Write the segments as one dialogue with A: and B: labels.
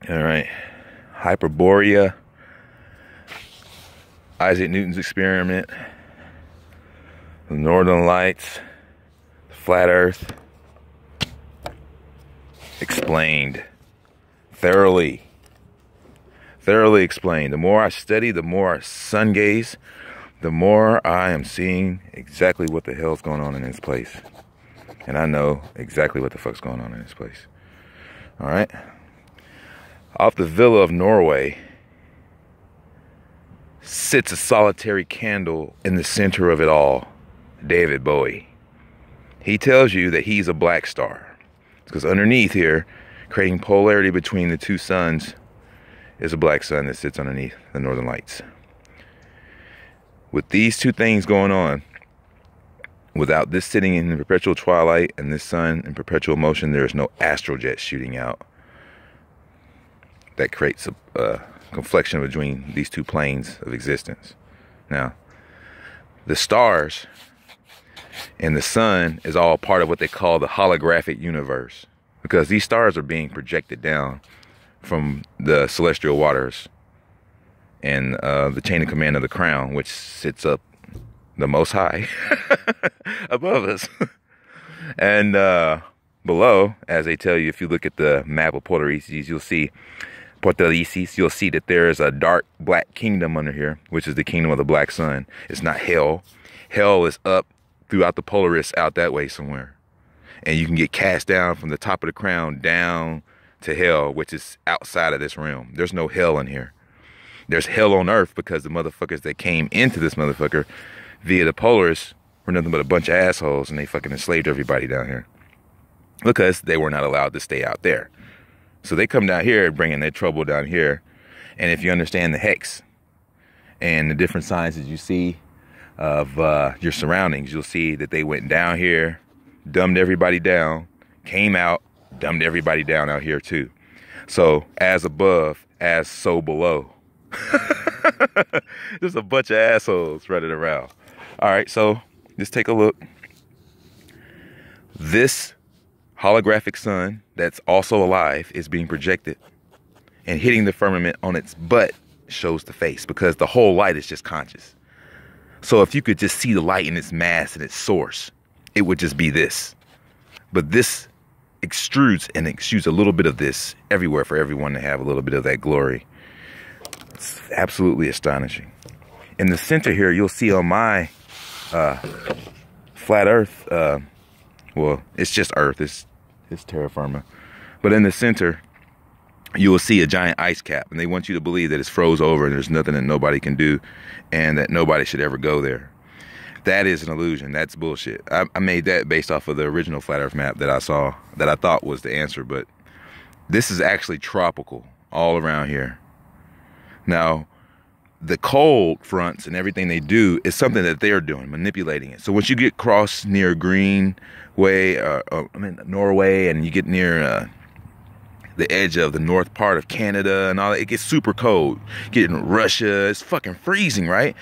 A: All right. Hyperborea, Isaac Newton's experiment, the Northern Lights, the flat Earth, explained thoroughly explained. The more I study, the more I sun gaze, the more I am seeing exactly what the hell's going on in this place. And I know exactly what the fuck's going on in this place. All right. Off the villa of Norway sits a solitary candle in the center of it all, David Bowie. He tells you that he's a black star. Because underneath here, creating polarity between the two suns, is a black sun that sits underneath the Northern Lights. With these two things going on, without this sitting in perpetual twilight and this sun in perpetual motion, there is no astrojet shooting out. That creates a conflection between these two planes of existence. Now, the stars and the sun is all part of what they call the holographic universe, because these stars are being projected down from the celestial waters and the chain of command of the crown, which sits up the most high above us. And below, as they tell you, if you look at the map of Portarices, you'll see that there is a dark black kingdom under here, which is the kingdom of the black sun. It's not hell. Hell is up throughout the Polaris out that way somewhere. And you can get cast down from the top of the crown down to hell, which is outside of this realm. There's no hell in here. There's hell on earth because the motherfuckers that came into this motherfucker via the Polaris were nothing but a bunch of assholes, and they fucking enslaved everybody down here because they were not allowed to stay out there. So they come down here bringing their trouble down here. And if you understand the hex and the different signs that you see of your surroundings, you'll see that they went down here, dumbed everybody down, came out, dumbed everybody down out here too. So as above, as so below. Just a bunch of assholes running around. All right, so just take a look. This holographic sun that's also alive is being projected, and hitting the firmament on its butt shows the face, because the whole light is just conscious. So if you could just see the light in its mass and its source, it would just be this. But this extrudes and exudes a little bit of this everywhere for everyone to have a little bit of that glory. It's absolutely astonishing. In the center here, you'll see on my flat Earth, well, it's just Earth, it's terra firma. But in the center, you will see a giant ice cap, and they want you to believe that it's froze over and there's nothing that nobody can do and that nobody should ever go there. That is an illusion. That's bullshit. I made that based off of the original flat Earth map that I saw, that I thought was the answer, but this is actually tropical all around here. Now, the cold fronts and everything they do is something that they're doing, manipulating it. So once you get across near Norway, and you get near the edge of the north part of Canada and all that, it gets super cold. Getting Russia, it's fucking freezing, right?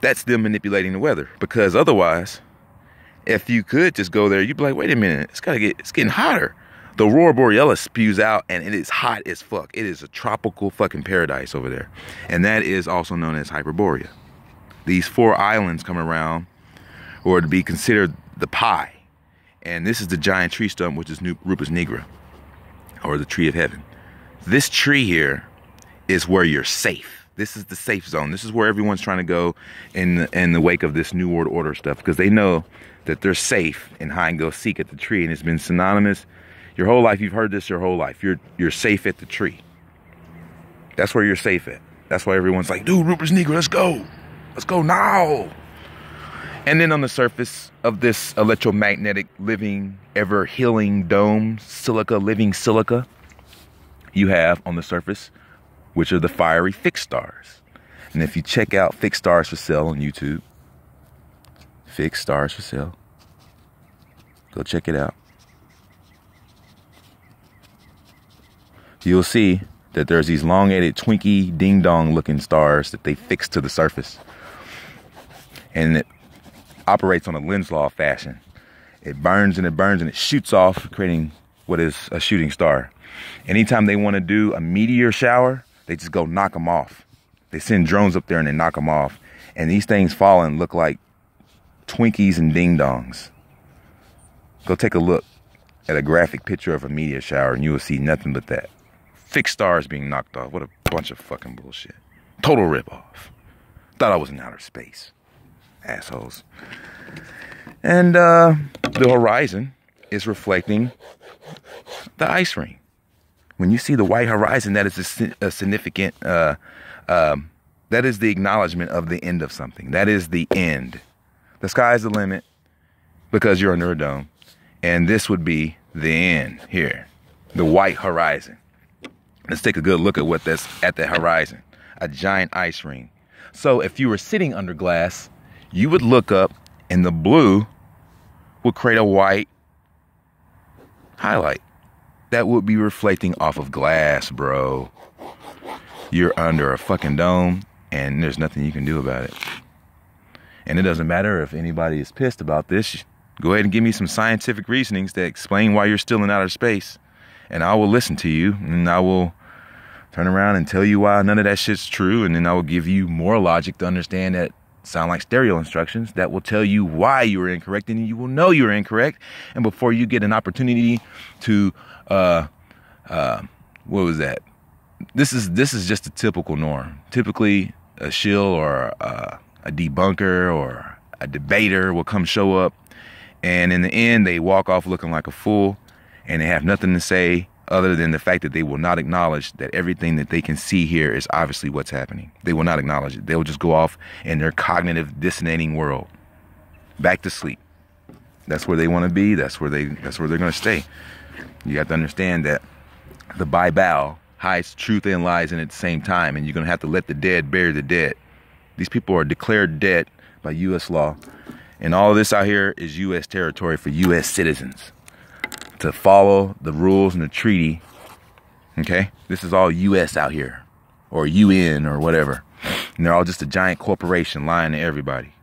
A: That's them manipulating the weather, because otherwise, if you could just go there, you'd be like, wait a minute, it's getting hotter. The Aurora Borealis spews out, and it is hot as fuck. It is a tropical fucking paradise over there. And that is also known as Hyperborea. These 4 islands come around, or to be considered the pie. And this is the giant tree stump, which is Rupus nigra, or the tree of heaven. This tree here is where you're safe. This is the safe zone. This is where everyone's trying to go in the wake of this New World Order stuff, because they know that they're safe in hide and go seek at the tree. And it's been synonymous your whole life. You've heard this your whole life. You're safe at the tree. That's where you're safe at. That's why everyone's like, dude, Rupus nigra, let's go. Let's go now. And then on the surface of this electromagnetic, living, ever healing dome, living silica, you have on the surface, which are the fiery fixed stars. And if you check out Fixed Stars for Sale on YouTube, Fixed Stars for Sale, go check it out. You'll see that there's these elongated, twinky, ding-dong looking stars that they fix to the surface. And it operates on a Lenz's law fashion. It burns and it burns and it shoots off, creating what is a shooting star. Anytime they want to do a meteor shower, they just go knock them off. They send drones up there and they knock them off. And these things falling look like Twinkies and ding dongs. Go take a look at a graphic picture of a meteor shower and you will see nothing but that. Fixed stars being knocked off. What a bunch of fucking bullshit. Total ripoff. Thought I was in outer space. Assholes. And the horizon is reflecting the ice ring. When you see the white horizon, that is a significant, that is the acknowledgement of the end of something. That is the end. The sky is the limit because you're under a dome. And this would be the end here. The white horizon. Let's take a good look at what that's at the horizon. A giant ice ring. So if you were sitting under glass, you would look up and the blue would create a white highlight. That would be reflecting off of glass, bro. You're under a fucking dome and there's nothing you can do about it. And it doesn't matter if anybody is pissed about this. Go ahead and give me some scientific reasonings that explain why you're still in outer space. And I will listen to you and I will turn around and tell you why none of that shit's true. And then I will give you more logic to understand that sound like stereo instructions that will tell you why you were incorrect, and you will know you're incorrect. And before you get an opportunity to, what was that? This is just a typical norm. Typically a shill or a debunker or a debater will come show up, and in the end they walk off looking like a fool, and they have nothing to say other than the fact that they will not acknowledge that everything that they can see here is obviously what's happening. They will not acknowledge it. They will just go off in their cognitive dissonating world, back to sleep. That's where they want to be. That's where they're going to stay. You have to understand that the Bible hides truth and lies in at the same time, and you're going to have to let the dead bury the dead. These people are declared dead by U.S. law, and all of this out here is U.S. territory for U.S. citizens to follow the rules and the treaty. Okay, this is all U.S. out here, or UN or whatever, and they're all just a giant corporation lying to everybody.